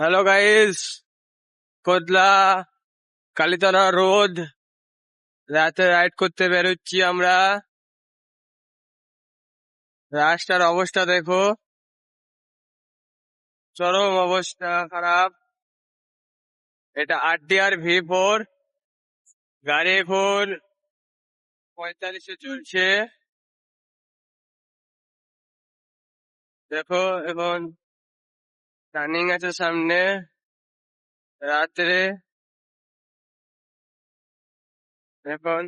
Hello guys, Kodla Kalitala road রাতে ride করতে বেরোচ্ছি আমরা। রাস্তার অবস্থা দেখো, চরম অবস্থা খারাপ। এটা RDR V4, গাড়ি এখন 45-এ চলছে। দেখো এখন টার্নিং আছে সামনে, রাত্রে এখন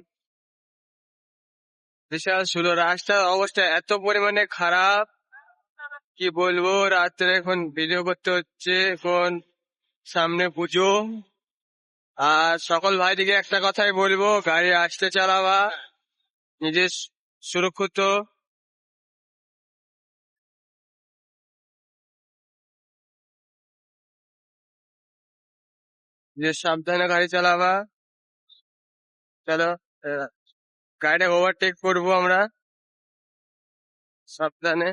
বিশাল ষোলো। রাস্তার অবস্থা এত পরিমাণে খারাপ, কি বলবো। রাত্রে এখন ভিডিও করতে হচ্ছে, এখন সামনে পুজো। আর সকল ভাইদিকে একটা কথাই বলবো, গাড়ি আস্তে চালাবা, নিজের সুরক্ষিত, নিজের সাবধানে গাড়ি চালাবা। চলো, আহ, গাড়িটা ওভারটেক করবো আমরা, সাবধানে।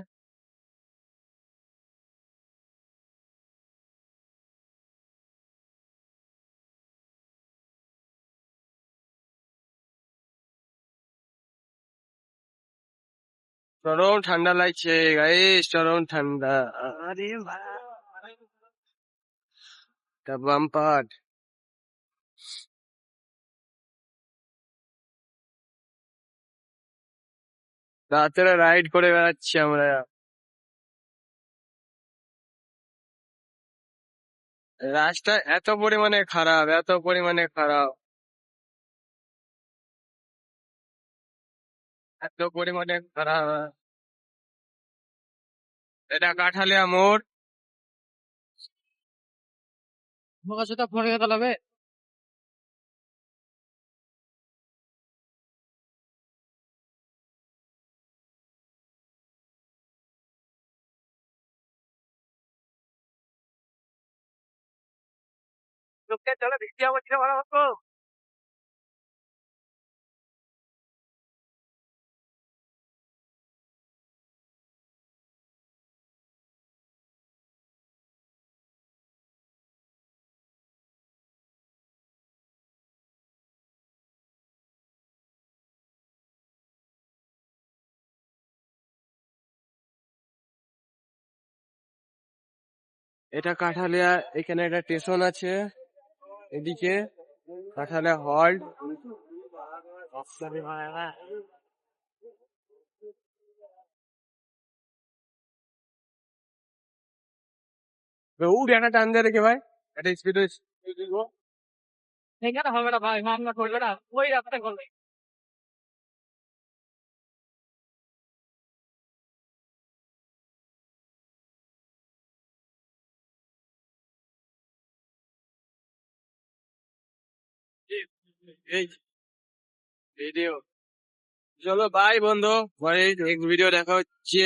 চরম ঠান্ডা লাগছে গাইস, চরম ঠান্ডা। আরে বাম্পার। রাত্রে রাইড করে বেড়াচ্ছি আমরা। রাস্তা এত পরিমাণে খারাপ, এত পরিমাণে খারাপ, এত পরিমাণে খারাপ। এটা কাঠালিয়া মোড়। তোমার কাছে তো ফোন রেখে তাহলে লোককে চলে ভিডিও করছে ভালো মতো। এটা কাঠালিয়া, এখানে একটা স্টেশন আছে, এদিকে কাঠালিয়া হল্ট। উঠ একটা টান দিয়ে রেখে ভাই, একটা স্পিড। এখানে হবে না ভাই, মামলা করবে না, ওই রাস্তা করবে। এই ভিডিও, চলো বাই বন্ধু, পরে ভিডিও দেখা হচ্ছে।